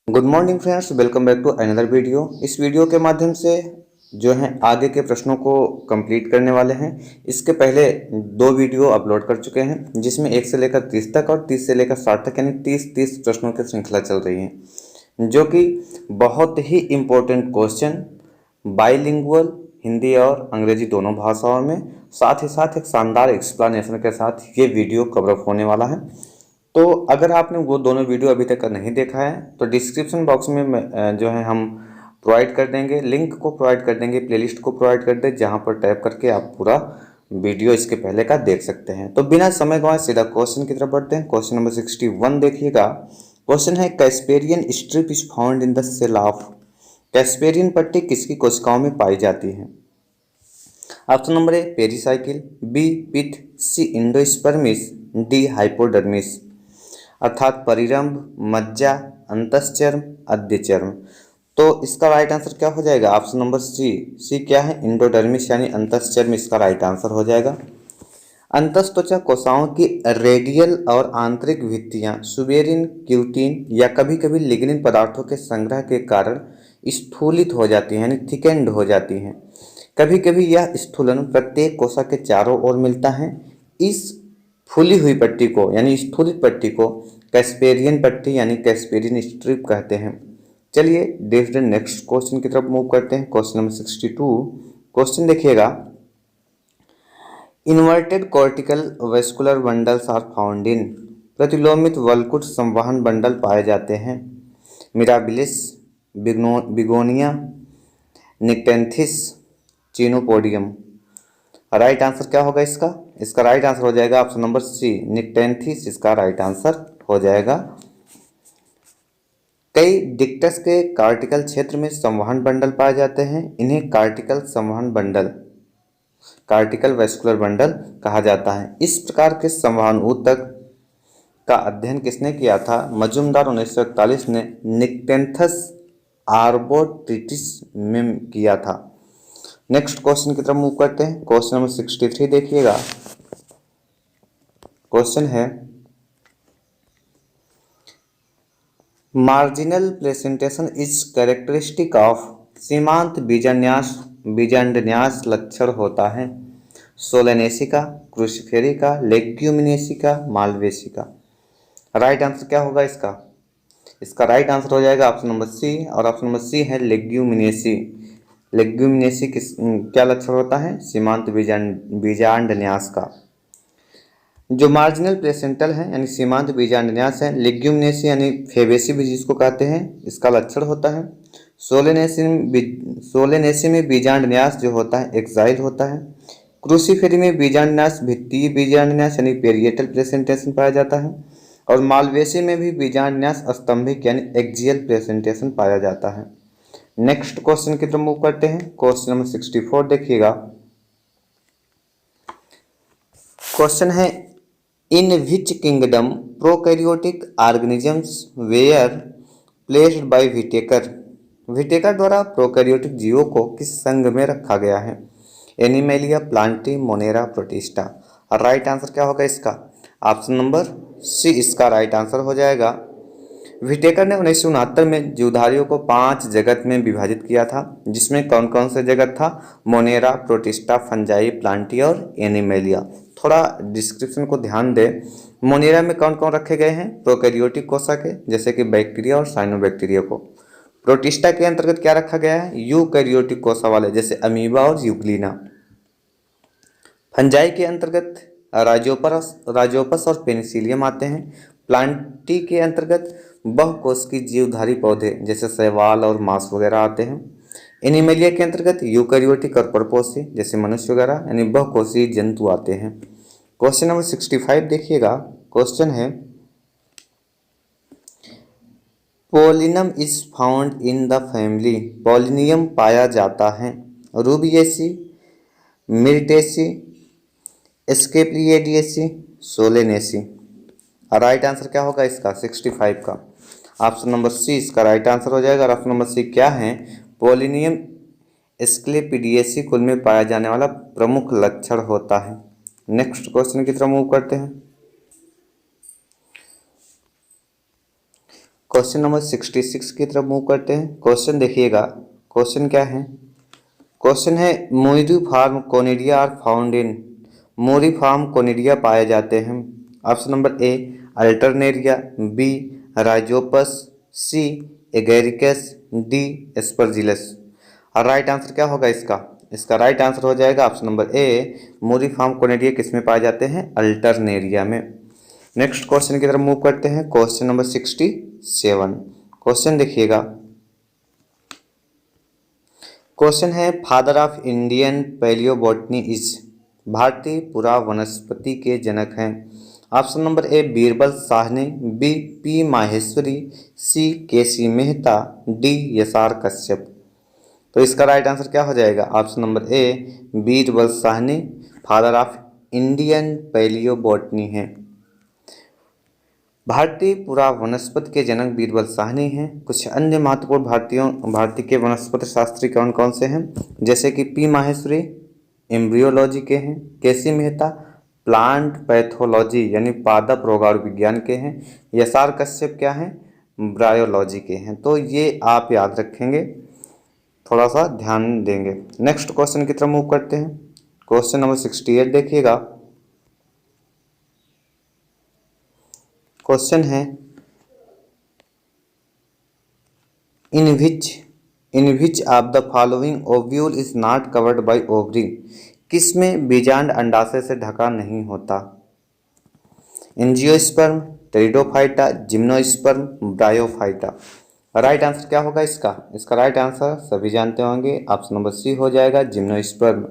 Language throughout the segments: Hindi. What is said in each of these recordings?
Good morning friends, welcome back to another video. इस वीडियो के माध्यम से जो है आगे के प्रश्नों को कंप्लीट करने वाले हैं। इसके पहले दो वीडियो अपलोड कर चुके हैं जिसमें 1 से लेकर 30 तक और 30 से लेकर 60 तक यानी 30 प्रश्नों की श्रृंखला चल रही है, जो कि बहुत ही इम्पोर्टेंट क्वेश्चन बाइलिंगुअल हिंदी और अंग्रेजी दोनों भाषाओं में, साथ ही साथ एक शानदार एक्सप्लेनेशन के साथ ये वीडियो कवर अप होने वाला है। तो अगर आपने वो दोनों वीडियो अभी तक नहीं देखा है तो डिस्क्रिप्शन बॉक्स में जो है हम प्रोवाइड कर देंगे, लिंक को प्रोवाइड कर देंगे, प्लेलिस्ट को प्रोवाइड कर दें, जहां पर टैप करके आप पूरा वीडियो इसके पहले का देख सकते हैं। तो बिना समय गंवाए सीधा क्वेश्चन की तरफ बढ़ते हैं। क्वेश्चन नंबर 61 देखिएगा। क्वेश्चन है Casparian strip is found in the cell of. Casparian पट्टी किसकी कोशिकाओं में पाई जाती है? Option number A pericycle, B pith, C endodermis, D hypodermis. अर्थात परिरंभ, मज्जा, अंतश्चर्म, अध्यचर्म। तो इसका राइट आंसर क्या हो जाएगा? ऑप्शन नंबर सी। सी क्या है? इंडोडर्मिस यानी अंतश्चर्म इसका राइट आंसर हो जाएगा। अंतस्त्वचा कोशिकाओं की रेडियल और आंतरिक भित्तियां सुबेरिन, क्यूटिन या कभी कभी लिग्निन पदार्थों के संग्रह के कारण स्थूलित हो जाती हैं यानी थिकेंड हो जाती हैं। कभी कभी यह स्थूलन प्रत्येक कोशिका के चारों ओर मिलता है। इस फूली हुई पट्टी को यानी स्थूलित पट्टी को कैस्पेरियन पट्टी यानी कैस्पेरियन स्ट्रिप कहते हैं। चलिए देखते हैं नेक्स्ट क्वेश्चन की तरफ मूव करते हैं। Question number 62। क्वेश्चन देखिएगा। Inverted cortical vascular bundles are found in. प्रतिलोमित वल्कुट संवहन बंडल पाए जाते हैं। Mirabilis, Begonia, Nyctanthes, Chenopodium. Right answer क्या होगा इसका? इसका राइट आंसर हो जाएगा ऑप्शन नंबर सी, निक्टेंथिस इसका राइट आंसर हो जाएगा। कई डिक्टस के कार्टिकल क्षेत्र में संवहन बंडल पाए जाते हैं। इन्हें कार्टिकल संवहन बंडल, कार्टिकल वेस्कुलर बंडल कहा जाता है। इस प्रकार के संवहन ऊतक का अध्ययन किसने किया था? मजूमदार 1941 ने निक्टेंथस आर्बोट्रिटिस में किया था। नेक्स्ट क्वेश्चन की तरफ मूव करते हैं। क्वेश्चन नंबर 63 देखिएगा। क्वेश्चन है marginal presentation is characteristic of. सीमांत बीजांडन्यास लक्षण होता है। सोलेनेसिका, क्रूसिफेरिका, लेग्यूमिनेसिका, मालवेसिका। राइट आंसर क्या होगा इसका? इसका राइट आंसर हो जाएगा ऑप्शन नंबर सी, और ऑप्शन नंबर सी है लेग्यूमिनेसी। लेग्यूमिनेसी क्या लक्षण होता है? सीमांत बीजांडन्यास का। जो मार्जिनल प्लेसेंटल है यानी सीमांत बीजांडन्यास है, लेग्यूमिनेसी यानी फेबेसी भी जिसको कहते हैं, इसका लक्षण होता है। सोलेनेसी में बीजांडन्यास जो होता है एक्साइल होता है। क्रूसीफेरी में बीजांडन्यास भित्तीय बीजांडन्यास यानी पेरिएटल प्रेजेंटेशन पाया जाता है। और मालवेसी में भी बीजांडन्यास स्तंभिक यानी एक्जियल प्रेजेंटेशन पाया जाता है। नेक्स्ट क्वेश्चन की तरफ मूव करते हैं। क्वेश्चन नंबर 64 देखिएगा। क्वेश्चन है in which kingdom prokaryotic organisms were placed by Whittaker. Whittaker द्वारा प्रोकैरियोटिक जीवों को किस संघ में रखा गया है? Animalia, Plantae, Monera, Protista. Right answer क्या होगा इसका? ऑप्शन नंबर सी इसका राइट आंसर हो जाएगा। विटेकर ने 1969 में जीवधारियों को 5 जगत में विभाजित किया था, जिसमें कौन कौन से जगत था? मोनेरा, प्रोटिस्टा, फंजाई, प्लांटी और एनिमेलिया। थोड़ा डिस्क्रिप्शन को ध्यान दें। मोनेरा में कौन कौन रखे गए हैं? प्रोकैरियोटिक कोशिका के, जैसे कि बैक्टीरिया और साइनोबैक्टीरिया को। प्रोटिस्टा के अंतर्गत क्या रखा गया है? यूकैरियोटिक कोशिका वाले, जैसे अमीबा और यूग्लिना। फंजाई के अंतर्गत राजोपस और पेनिसिलियम आते हैं। प्लांटी के अंतर्गत बहुकोशिकीय जीवधारी पौधे जैसे शैवाल और मांस वगैरह आते हैं। एनिमेलिया के अंतर्गत यूकैरियोटिक और परपोषी जैसे मनुष्य वगैरह यानी बहुकोशीय जंतु आते हैं। क्वेश्चन नंबर 65 देखिएगा। क्वेश्चन है pollinium is found in the family. Pollinium पाया जाता है Rubiaceae, Myrtaceae, Asclepiadaceae, Solanaceae. Right answer क्या होगा इसका? 65 का ऑप्शन नंबर सी इसका राइट आंसर हो जाएगा। और ऑप्शन नंबर सी क्या है? पोलिनियम एस्क्लेपिडिएसी कुल में पाया जाने वाला प्रमुख लक्षण होता है। नेक्स्ट क्वेश्चन की तरफ मूव करते हैं। क्वेश्चन नंबर 66 की तरफ मूव करते हैं। क्वेश्चन देखिएगा, क्वेश्चन क्या है? क्वेश्चन है muriform conidia are found in. Muriform conidia पाए जाते हैं। Option number A Alternaria, B Rhizopus, C Agaricus, D Aspergillus. और राइट आंसर क्या होगा इसका? इसका राइट आंसर हो जाएगा option number A muriform conidia किस में पाए जाते हैं? अल्टरनेरिया में। नेक्स्ट क्वेश्चन की तरफ मूव करते हैं। Question number 67। क्वेश्चन देखिएगा, क्वेश्चन है father of Indian palaeobotany is. भारतीय पुरा वनस्पति के जनक हैं। Option number A Birbal Sahni, B P Maheshwari, C K C Mehta, D S R Kashyap. तो इसका राइट आंसर क्या हो जाएगा? Option number A Birbal Sahni father of Indian palaeobotany है। भारतीय पुरा वनस्पति के जनक बीरबल साहनी हैं। कुछ अन्य महत्वपूर्ण भारतीय के वनस्पति शास्त्री कौन कौन से हैं? जैसे कि पी माहेश्वरी एम्ब्रियोलॉजी के हैं, केसी मेहता प्लांट पैथोलॉजी यानी पादप रोगाणु विज्ञान के हैं, यसार कश्यप क्या हैं? ब्रायोलॉजी के हैं। तो ये आप याद रखेंगे, थोड़ा सा ध्यान देंगे। नेक्स्ट क्वेश्चन की तरफ मूव करते हैं। क्वेश्चन नंबर 68 देखिएगा। क्वेश्चन है in which of the following ovule is not covered by ovary. किसमें बीजांड अंडाशय से ढका नहीं होता? Angiosperm, pteridophyta, gymnosperm, bryophyta. Right answer क्या होगा इसका? इसका राइट आंसर सभी जानते होंगे, ऑप्शन नंबर सी हो जाएगा जिम्नोस्पर्म।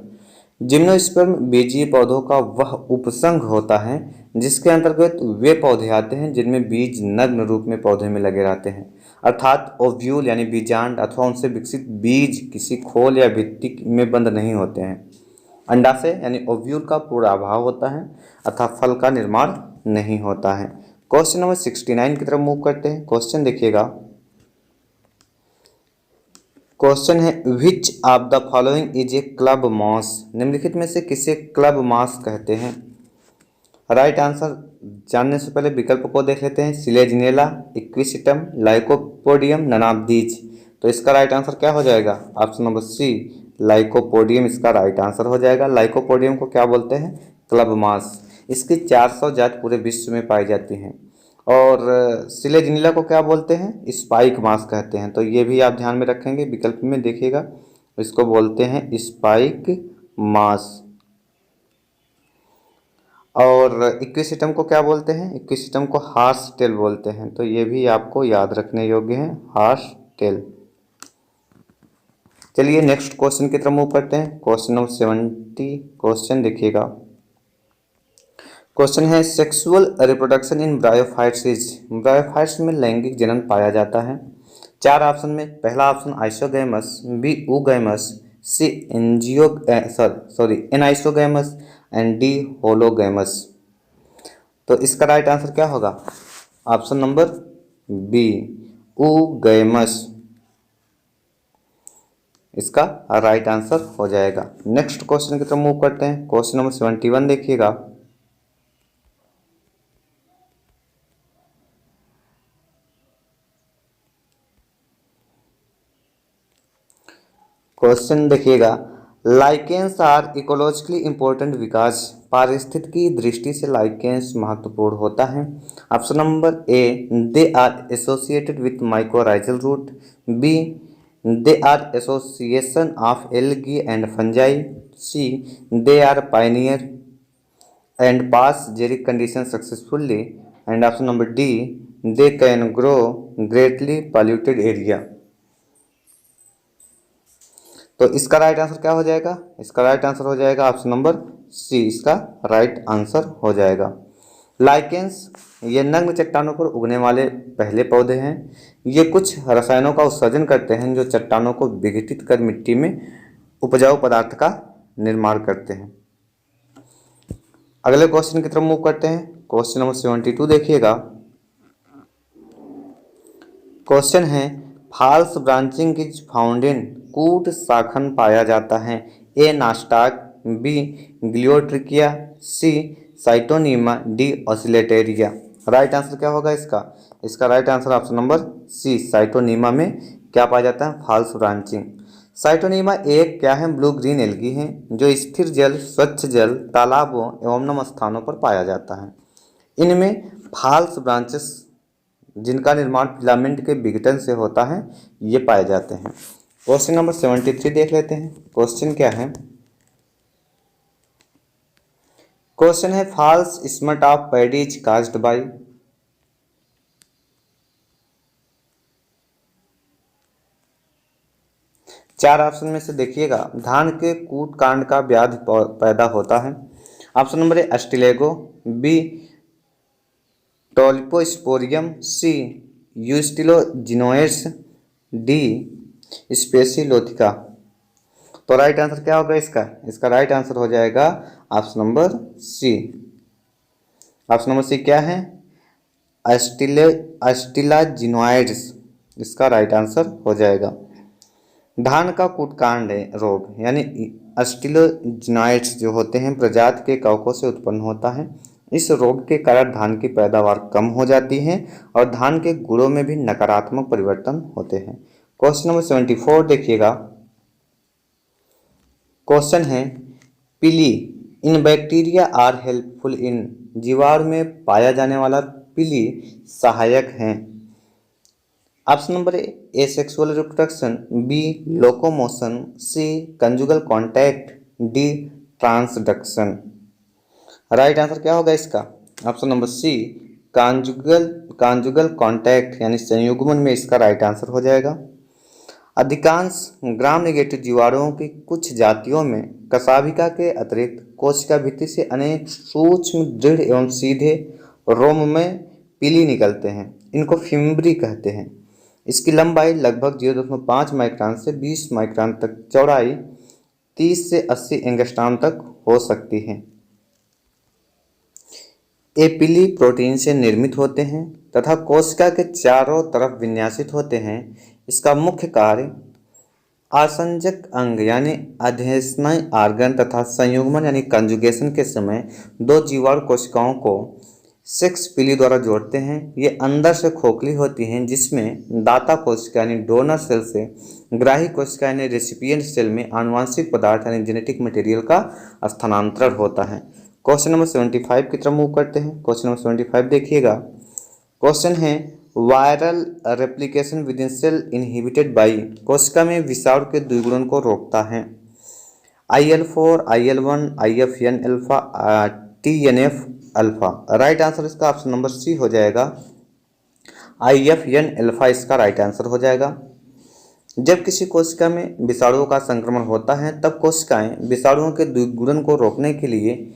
जिम्नोस्पर्म बीजीय पौधों का वह उपसंघ होता है जिसके अंतर्गत वे पौधे आते हैं जिनमें बीज नग्न रूप में पौधे में लगे रहते हैं, अर्थात ओव्यूल यानी बीजांड अथवा उनसे विकसित बीज किसी खोल या भित्ति में बंद नहीं होते हैं। अंडाशय यानी ओव्यूल का पूरा अभाव होता है अथवा फल का निर्माण नहीं होता है। क्वेश्चन नंबर 69 की तरफ मूव करते हैं। क्वेश्चन देखिएगा, क्वेश्चन है which of the following is a club moss. निम्नलिखित में से किसे क्लब मॉस कहते हैं? राइट आंसर जानने से पहले विकल्प को देख लेते हैं। Selaginella, Equisetum, Lycopodium, none of these. तो इसका राइट आंसर क्या हो जाएगा? ऑप्शन नंबर सी लाइकोपोडियम इसका राइट आंसर हो जाएगा। लाइकोपोडियम को क्या बोलते हैं? Club moss. इसकी 400 जात पूरे विश्व में पाई जाती हैं। और सिलेजिनेला को क्या बोलते हैं? स्पाइक मास कहते हैं। तो ये भी आप ध्यान में रखेंगे, विकल्प में देखिएगा, इसको बोलते हैं स्पाइक मास। और इक्विसिटम को क्या बोलते हैं? इक्विसिटम को हार्स टेल बोलते हैं। तो ये भी आपको याद रखने योग्य है, हार्स टेल। चलिए नेक्स्ट क्वेश्चन की तरफ मूव करते हैं। Question number 70। क्वेश्चन देखिएगा, क्वेश्चन है sexual reproduction in bryophytes is. Bryophytes में लैंगिक जनन पाया जाता है। 4 ऑप्शन में पहला option isogamous, B oogamous, C anisogamous and D hologamous. तो इसका राइट आंसर क्या होगा? ऑप्शन नंबर बी ऊगैमस इसका राइट आंसर हो जाएगा। नेक्स्ट क्वेश्चन की तरफ मूव करते हैं। क्वेश्चन नंबर 71 देखिएगा, क्वेश्चन देखिएगा, lichens are ecologically important because. पारिस्थितिकी दृष्टि से लाइकेंस महत्वपूर्ण होता है। Option number A they are associated with mycorrhizal root, B they are association of algae and fungi, C they are pioneer and pass xeric condition successfully, and option number D they can grow greatly polluted area. तो इसका राइट आंसर क्या हो जाएगा? इसका राइट आंसर हो जाएगा ऑप्शन नंबर सी, इसका राइट आंसर हो जाएगा। लाइकेंस ये नग्न चट्टानों पर उगने वाले पहले पौधे हैं। ये कुछ रसायनों का उत्सर्जन करते हैं जो चट्टानों को विघटित कर मिट्टी में उपजाऊ पदार्थ का निर्माण करते हैं। अगले क्वेश्चन की तरफ मूव करते हैं। क्वेश्चन नंबर 72 देखिएगा। क्वेश्चन है false branching is found in. कूट शाखन पाया जाता है। A Nostoc, B Gloeotrichia, C Scytonema, D Oscillatoria. Right answer क्या होगा इसका? इसका right answer option number C, Scytonema में क्या पाया जाता है, फॉल्स ब्रांचिंग। साइटोनीमा एक क्या है, ब्लू ग्रीन एल्गी है जो स्थिर जल, स्वच्छ जल, तालाबों एवं नम स्थानों पर पाया जाता है। इनमें फॉल्स ब्रांचेस जिनका निर्माण फिलामेंट के विघटन से होता है ये पाए जाते हैं। क्वेश्चन नंबर 73 देख लेते हैं। क्वेश्चन क्या है, क्वेश्चन है false smut of paddy is caused by. चार ऑप्शन में से देखिएगा, धान के कूट कांड का व्याधि पैदा होता है। Option number A Ustilago, B Tolyposporium, C Ustilaginoidea, D Sphacelotheca. तो राइट आंसर क्या होगा इसका राइट आंसर हो जाएगा option number C. Option number C क्या है, एस्टिलाजिनोइड्स, इसका राइट आंसर हो जाएगा। धान का कूटकांड रोग यानी एस्टिलोजिनोइड्स जो होते हैं प्रजाति के कवकों से उत्पन्न होता है। इस रोग के कारण धान की पैदावार कम हो जाती है और धान के गुणों में भी नकारात्मक परिवर्तन होते हैं। क्वेश्चन नंबर 74 देखिएगा। क्वेश्चन है pili in bacteria are helpful in, जीवाणु में पाया जाने वाला पीली सहायक हैं। Option number A sexual reproduction, B locomotion, C conjugal contact, D transduction. Right answer क्या होगा इसका, option number C conjugal contact यानी संयुग्मन में इसका राइट आंसर हो जाएगा। अधिकांश ग्राम नेगेटिव जीवाणुओं की कुछ जातियों में कशाभिका के अतिरिक्त कोशिका भित्ति से अनेक सूक्ष्म दृढ़ एवं सीधे रोम में पीली निकलते हैं। इनको फिम्ब्री कहते हैं। इसकी लंबाई लगभग 0.5 माइक्रोन से 20 माइक्रोन तक, चौड़ाई 30 से 80 एंगस्ट्रॉम तक हो सकती है। ये पीली प्रोटीन से निर्मित होते हैं तथा कोशिका के चारों तरफ विन्यासित होते हैं। इसका मुख्य कार्य आसंजक अंग यानी अधेशनल ऑर्गन तथा संयुग्मन यानी कंजुगेशन के समय दो जीवाणु कोशिकाओं को सेक्स पीली द्वारा जोड़ते हैं। ये अंदर से खोखली होती हैं जिसमें दाता कोशिका यानी डोनर सेल से ग्राही कोशिका यानी रेसिपिएंट सेल में आनुवंशिक पदार्थ यानी जेनेटिक मटेरियल का स्थानांतरण होता है। क्वेश्चन नंबर 75 की तरफ मूव करते हैं। क्वेश्चन नंबर 75 देखिएगा। क्वेश्चन है viral replication within cell inhibited by, कोशिका में विषाणु के द्विगुणन को रोकता है। IL4, IL1, IFN alpha, TNF alpha. Right answer इसका ऑप्शन नंबर सी हो जाएगा, IFN अल्फा इसका राइट आंसर हो जाएगा। जब किसी कोशिका में विषाणुओं का संक्रमण होता है तब कोशिकाएं विषाणुओं के द्विगुणन को रोकने के लिए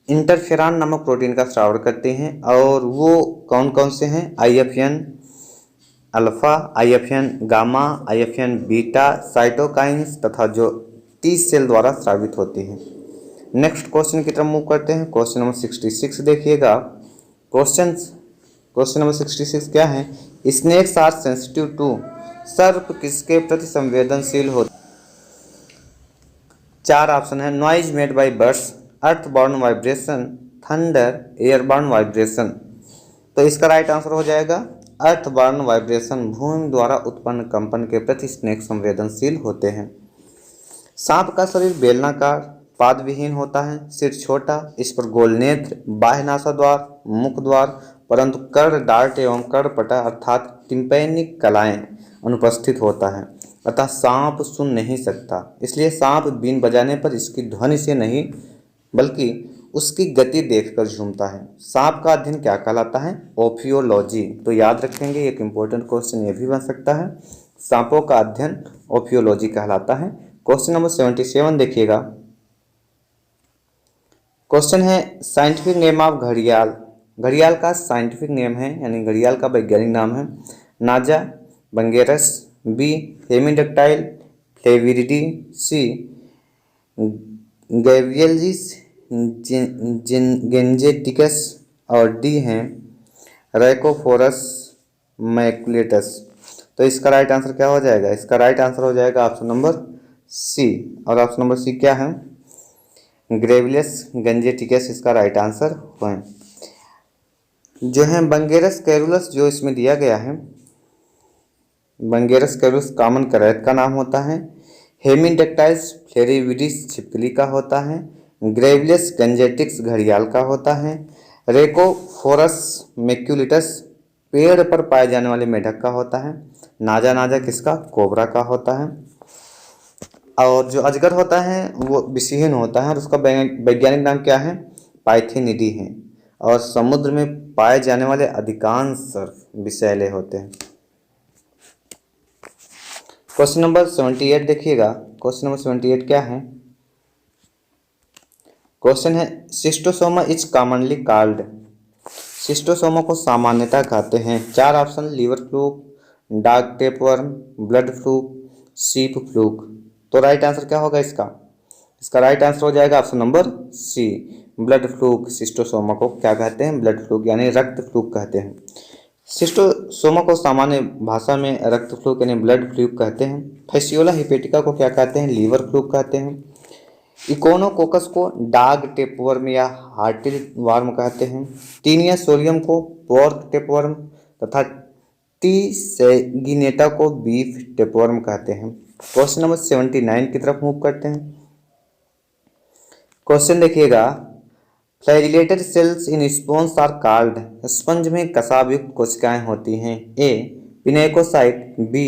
इंटरफेरॉन नामक प्रोटीन का स्राव करते हैं और वो कौन कौन से हैं, IFN alpha, IFN gamma, IFN beta, cytokines तथा जो टी सेल द्वारा स्रावित होती हैं। नेक्स्ट क्वेश्चन की तरफ मूव करते हैं। क्वेश्चन नंबर 66 देखिएगा। क्वेश्चन नंबर 66 क्या है, स्नेक्स आर सेंसिटिव टू, सर्प किसके प्रति संवेदनशील होते। चार ऑप्शन है, noise made by birds, earthborne vibration, thunder, airborne vibration. तो इसका राइट आंसर हो जाएगा अर्थबॉर्न वाइब्रेशन। भूमि द्वारा उत्पन्न कंपन के प्रति स्नेक संवेदनशील होते हैं। सांप का शरीर बेलनाकार, पाद विहीन होता है, सिर छोटा, इस पर गोल नेत्र, बाह्य नासाद्वार, मुख द्वार, परंतु कर्ण डार्ट एवं कर्णपटा अर्थात टिम्पैनिक कलाएं अनुपस्थित होता है, अतः सांप सुन नहीं सकता। इसलिए सांप बीन बजाने पर इसकी ध्वनि से नहीं बल्कि उसकी गति देखकर झूमता है। सांप का अध्ययन क्या कहलाता है, ओफियोलॉजी। तो याद रखेंगे, एक इंपॉर्टेंट क्वेश्चन ये भी बन सकता है, सांपों का अध्ययन ओफियोलॉजी कहलाता है। क्वेश्चन नंबर 77 देखिएगा। क्वेश्चन है साइंटिफिक नेम ऑफ घड़ियाल। घड़ियाल का साइंटिफिक नेम है यानी घड़ियाल का वैज्ञानिक नाम है नाजा बंगेरस, बी हेमिडक्टाइल फ्लेविरिडी, सी गैवियलिस गेंजेटिकस और डी हैं रैकोफोरस मैकुलेटस। तो इसका राइट आंसर क्या हो जाएगा, इसका राइट आंसर हो जाएगा ऑप्शन नंबर सी। और ऑप्शन नंबर सी क्या है, ग्रेवियलिस गेंजेटिकस इसका राइट आंसर है। जो है बंगेरस कैरुलस जो इसमें दिया गया है, बंगेरस कैरुलस कॉमन करैत का नाम होता है। हेमिडेक्टाइल्स फ्लेरिविडिस छिपकली का होता है। ग्रेविलियस गंजेटिक्स घड़ियाल का होता है। रेकोफोरस मैक्यूलिटस पेड़ पर पाए जाने वाले मेढक का होता है। नाजा नाजा किसका? कोबरा का होता है। और जो अजगर होता है वो विषहीन होता है और उसका वैज्ञानिक नाम क्या है? पाइथेनिडी है। और समुद्र में पाए जाने वाले अधिकांश सर्फ विषैले होते हैं। क्वेश्चन नंबर 78 देखिएगा। क्वेश्चन नंबर 78 क्या है? क्वेश्चन है schistosoma is commonly called. Schistosoma को सामान्यतः कहते हैं। 4 option: liver fluke, dark tapeworm, blood fluke, sheep fluke. तो राइट आंसर क्या होगा इसका? इसका राइट आंसर हो जाएगा option number C, blood fluke. Schistosoma को क्या कहते हैं? ब्लड फ्लूक यानी रक्त फ्लूक कहते हैं। शिस्टोसोमा को सामान्य भाषा में रक्त फ्लूक यानी ब्लड फ्लूक कहते हैं। फैसियोला हिपेटिका को क्या कहते हैं? लीवर फ्लूक कहते हैं। इकोनोकोकस को डाग टेपवर्म या हार्टिल वार्म कहते हैं। टीनिया सोलियम को पोर्क टेपवर्म तथा टी सेगिनेटा को बीफ टेपवर्म कहते हैं। क्वेश्चन नंबर 79 की तरफ मूव करते हैं। क्वेश्चन देखिएगा, flagellated cells in sponge are called. Sponge में कसाबयुक्त कोशिकाएं होती हैं। A pinacocyte, B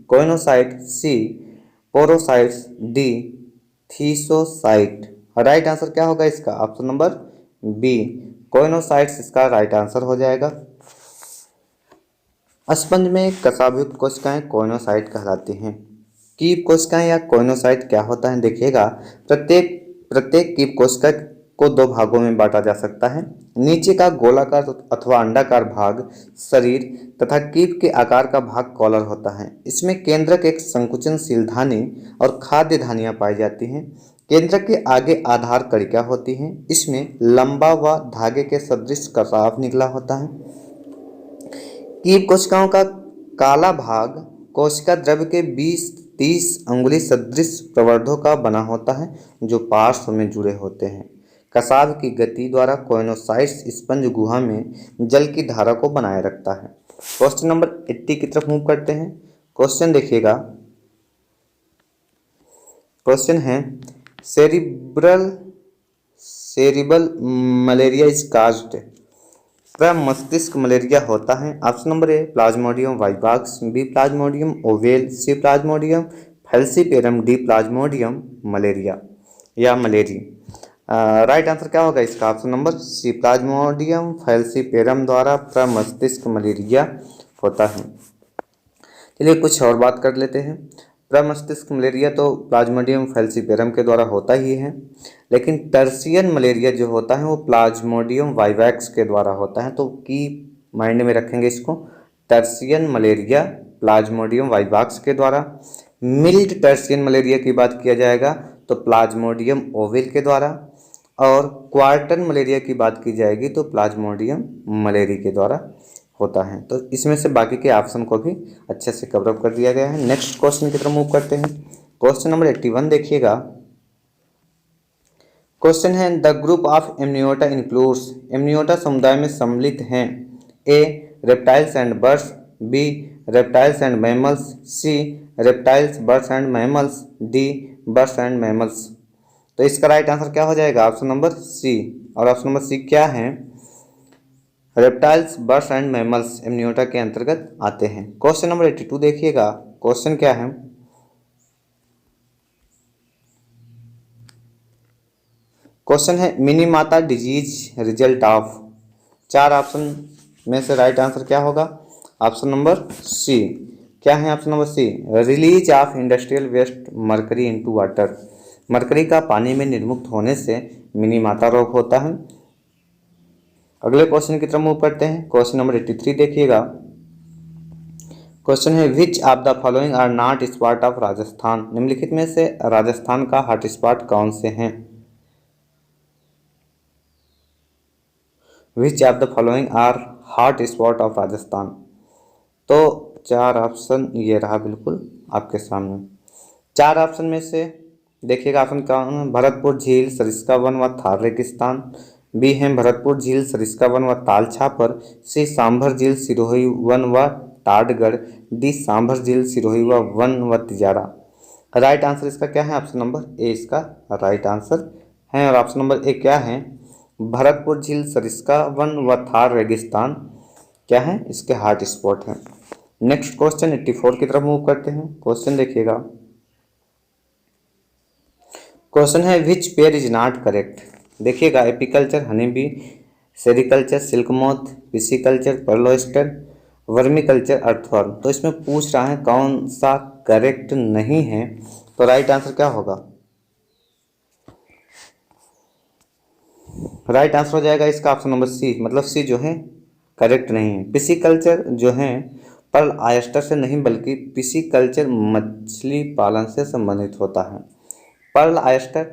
choanocyte, C porocytes, D thesocyte. Right answer क्या होगा इसका? ऑप्शन नंबर बी कोइनोसाइट्स इसका राइट आंसर हो जाएगा। स्पंज में कसाबयुक्त कोशिकाएं कोइनोसाइट कहलाती हैं। कीप कोशिकाएं या कोइनोसाइट क्या होता है? देखिएगा, प्रत्येक प्रत्येक कीप कोशिका को 2 भागों में बांटा जा सकता है। नीचे का गोलाकार अथवा अंडाकार भाग शरीर तथा कीप के आकार का भाग कॉलर होता है। इसमें केंद्रक एक संकुचनशील धानी और खाद्य धानियां पाई जाती हैं। केंद्रक के आगे आधार कणिका होती हैं। इसमें लंबा व धागे के सदृश कसाव निकला होता है। कीप कोशिकाओं का काला भाग कोशिका द्रव्य के 20-30 अंगुली सदृश प्रवर्धों का बना होता है जो पार्श्व में जुड़े होते हैं। कसाव की गति द्वारा कोइनोसाइट्स स्पंज गुहा में जल की धारा को बनाए रखता है। क्वेश्चन नंबर 80 की तरफ मूव करते हैं। क्वेश्चन देखिएगा, क्वेश्चन है सेरिबल मलेरिया इज काज्ड। प्रमस्तिष्क मलेरिया होता है। Option number A Plasmodium vivax, B Plasmodium ovale, C Plasmodium falciparum, D Plasmodium malariae या मलेरी। राइट आंसर क्या होगा इसका? Option number C Plasmodium falciparum द्वारा प्रमस्तिष्क मलेरिया होता है। चलिए कुछ और बात कर लेते हैं। प्रमस्तिष्क मलेरिया तो प्लाज्मोडियम फैल्सीपेरम के द्वारा होता ही है, लेकिन टर्सियन मलेरिया जो होता है वो प्लाज्मोडियम वाइवैक्स के द्वारा होता है। तो की माइंड में रखेंगे इसको, टर्सियन मलेरिया प्लाज्मोडियम वाइवैक्स के द्वारा। मिल्ड टर्सियन मलेरिया की बात किया जाएगा तो प्लाज्मोडियम ओवेल के द्वारा, और क्वार्टन मलेरिया की बात की जाएगी तो प्लाज्मोडियम मलेरी के द्वारा होता है। तो इसमें से बाकी के ऑप्शन को भी अच्छे से कवर अप कर दिया गया है। नेक्स्ट क्वेश्चन की तरफ मूव करते हैं। क्वेश्चन नंबर 81 देखिएगा। क्वेश्चन है the group of Amniota includes. Amniota समुदाय में सम्मिलित हैं। A reptiles and birds, B reptiles and mammals, C reptiles birds and mammals, D birds and mammals. तो इसका राइट आंसर क्या हो जाएगा? Option number C. और ऑप्शन नंबर सी क्या है? Reptiles birds and mammals Amniota के अंतर्गत आते हैं। क्वेश्चन नंबर 82 देखिएगा। क्वेश्चन क्या है? क्वेश्चन है Minamata disease result of. 4 option में से राइट आंसर क्या होगा? Option number C. क्या है option number C? Release of industrial waste mercury into water. Mercury का पानी में निर्मुक्त होने से मिनीमाता रोग होता है। अगले क्वेश्चन की तरफ मूव करते हैं। क्वेश्चन नंबर 83 देखिएगा। क्वेश्चन है which of the following are not spot of Rajasthan. निम्नलिखित में से राजस्थान का हॉट स्पॉट कौन से हैं? Which of the following are hot spot of Rajasthan. तो 4 ऑप्शन ये रहा बिल्कुल आपके सामने। 4 ऑप्शन में से देखिएगा ऑप्शन कौन है? भरतपुर झील, सरिस्का वन व थार रेगिस्तान, बी है भरतपुर झील, सरिस्का वन व तालछापर, सी सांभर झील, सिरोही वन व टाटगढ़, डी सांभर झील, सिरोही वन व तिजारा। राइट आंसर इसका क्या है? ऑप्शन नंबर ए इसका राइट आंसर है। और ऑप्शन नंबर ए क्या है? भरतपुर झील, सरिस्का वन व थार रेगिस्तान क्या है? इसके हॉट स्पॉट हैं। नेक्स्ट क्वेश्चन 84 की तरफ मूव करते हैं। क्वेश्चन देखिएगा, क्वेश्चन है which pair is not correct. देखिएगा, apiculture honey bee, sericulture silk moth, pisciculture pearl oyster, vermiculture earthworm. तो इसमें पूछ रहा है कौन सा करेक्ट नहीं है, तो राइट आंसर क्या होगा? राइट आंसर हो जाएगा इसका ऑप्शन नंबर सी, मतलब सी जो है करेक्ट नहीं है। पिसिकल्चर जो है पर्ल ऑयस्टर से नहीं बल्कि पिसिकल्चर मछली पालन से संबंधित होता है। पर्ल ऑयस्टर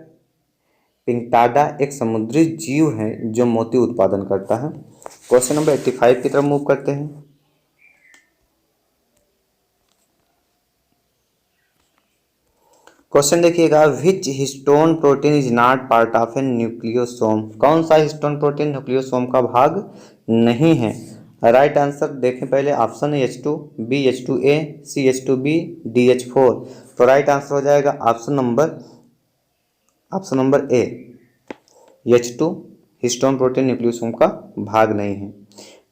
पिंकटाडा एक समुद्री जीव है जो मोती उत्पादन करता है। क्वेश्चन नंबर 85 की तरफ मूव करते हैं। क्वेश्चन देखिएगा, which histone protein is not part of a nucleosome. कौन सा हिस्टोन प्रोटीन न्यूक्लियोसोम का भाग नहीं है? राइट आंसर देखें पहले, ऑप्शन है H2, बी H2A, सी H2B, डी H4। तो राइट आंसर हो जाएगा ऑप्शन नंबर ए, H2 हिस्टोन प्रोटीन न्यूक्लियोसोम का भाग नहीं है।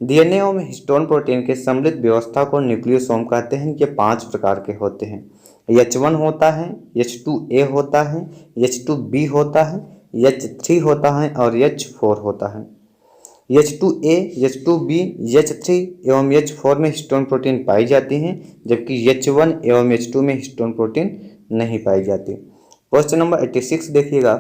डीएनए में हिस्टोन प्रोटीन के सम्मिलित व्यवस्था को न्यूक्लियोसोम कहते हैं। ये 5 प्रकार के होते हैं। H1 होता है, H2A होता है, H2B होता है, H3 होता है और H4 होता है। H2A, H2B, H3 एवं H4 में हिस्टोन प्रोटीन पाई जाती हैं, जबकि H1 एवं H2 में हिस्टोन प्रोटीन नहीं पाई जाती। क्वेश्चन नंबर 86 देखिएगा,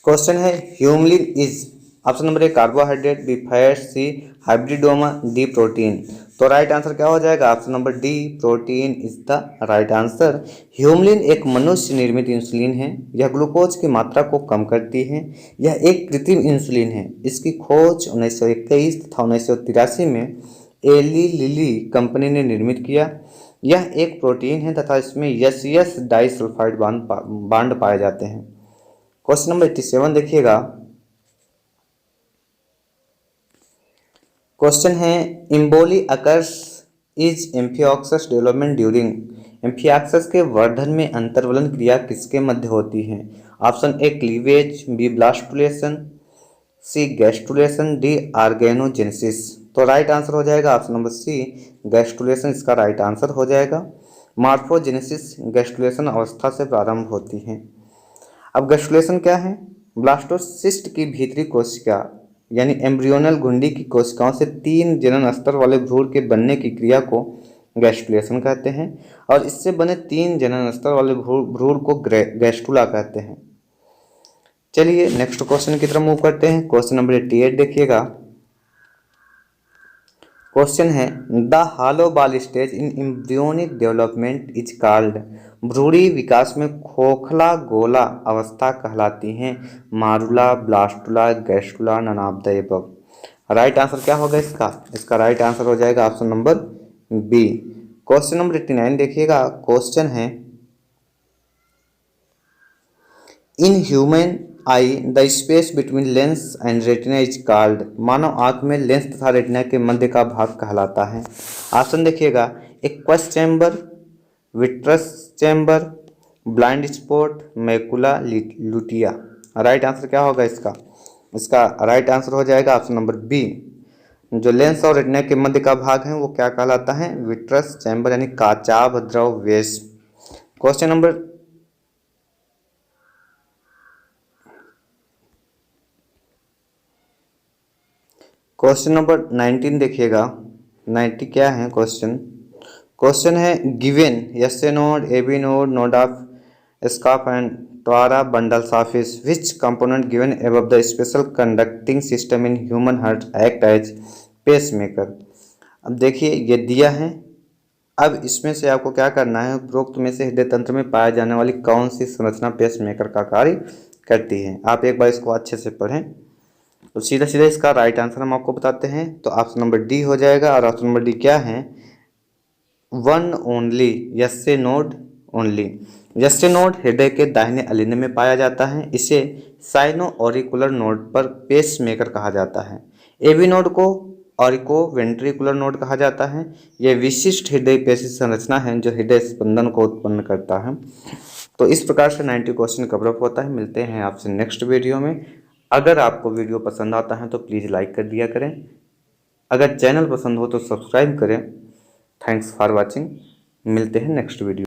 क्वेश्चन है humulin is, option number A carbohydrate, B fat, C hybridoma, D protein. तो राइट आंसर क्या हो जाएगा? Option number D, protein is the right answer. Humulin एक मनुष्य निर्मित इंसुलिन है। यह ग्लूकोज की मात्रा को कम करती है। यह एक कृत्रिम इंसुलिन है। इसकी खोज 1921 तथा 1983 में एली लिली कंपनी ने निर्मित किया। यह एक प्रोटीन है तथा इसमें यस डाइसल्फाइड बांड पाए जाते हैं। क्वेश्चन नंबर 87 देखिएगा, क्वेश्चन है emboly occurs is amphioxus development during. Amphioxus के वर्धन में अंतर्वलन क्रिया किसके मध्य होती है? Option A cleavage, B blastulation, C gastrulation, D organogenesis. तो राइट आंसर हो जाएगा ऑप्शन नंबर सी, गैस्ट्रुलेशन इसका राइट आंसर हो जाएगा। मॉर्फोजेनेसिस गैस्ट्रुलेशन अवस्था से प्रारंभ होती है। अब गैस्ट्रुलेशन क्या है? ब्लास्टोसिस्ट की भीतरी कोशिका यानी एम्ब्रियोनल घुंडी की कोशिकाओं से 3 जनन स्तर वाले भ्रूण के बनने की क्रिया को गैस्ट्रुलेशन कहते हैं और इससे बने 3 जनन स्तर वाले भ्रूण को गैस्ट्रुला कहते हैं। चलिए नेक्स्ट क्वेश्चन की तरफ मूव करते हैं। क्वेश्चन नंबर 88 देखिएगा, क्वेश्चन है the hollow ball stage in embryonic development is called. भ्रूणी विकास में खोखला गोला अवस्था कहलाती हैं। Morula, blastula, gastrula, none of the above. Right answer क्या होगा इसका? इसका राइट आंसर हो जाएगा option number B. Question number 89 देखिएगा, क्वेश्चन है in human eye the space between lens and retina is called. मानव आंख में लेंस तथा रेटिना के मध्य का भाग कहलाता है। ऑप्शन देखिएगा, aqueous chamber, vitreous chamber, blind spot, macula lutea. Right answer क्या होगा इसका? इसका राइट आंसर हो जाएगा ऑप्शन नंबर बी। जो लेंस और रेटिना के मध्य का भाग है वो क्या कहलाता है? विट्रस चैम्बर यानी काचाभ द्रव वेश। क्वेश्चन नंबर 19 देखिएगा। 90 क्या है क्वेश्चन? क्वेश्चन है given S node, A B node, node of Aschoff and Tawara bundles of which component given above the special conducting system in human heart act as pacemaker. अब देखिए ये दिया है। अब इसमें से आपको क्या करना है? उपरोक्त में से हृदय तंत्र में पाए जाने वाली कौन सी संरचना पेस मेकर का कार्य करती है? आप एक बार इसको अच्छे से पढ़ें। तो सीधा सीधा इसका राइट आंसर हम आपको बताते हैं। तो ऑप्शन नंबर डी हो जाएगा। और ऑप्शन नंबर डी क्या है? वन ओनली, यस से नोड ओनली। जस्टे नोड हृदय के दाहिने अलिंद में पाया जाता है। इसे साइनो ऑरिकुलर नोड पर पेस मेकर कहा जाता है। एवी नोड को ऑरिको वेंट्रिकुलर नोड कहा जाता है। यह विशिष्ट हृदय पेशी संरचना है जो हृदय स्पंदन को उत्पन्न करता है। तो इस प्रकार से 90 क्वेश्चन कवर अप होता है। मिलते हैं आपसे नेक्स्ट वीडियो में। अगर आपको वीडियो पसंद आता है तो प्लीज़ लाइक कर दिया करें। अगर चैनल पसंद हो तो सब्सक्राइब करें। Thanks for watching. मिलते हैं नेक्स्ट वीडियो।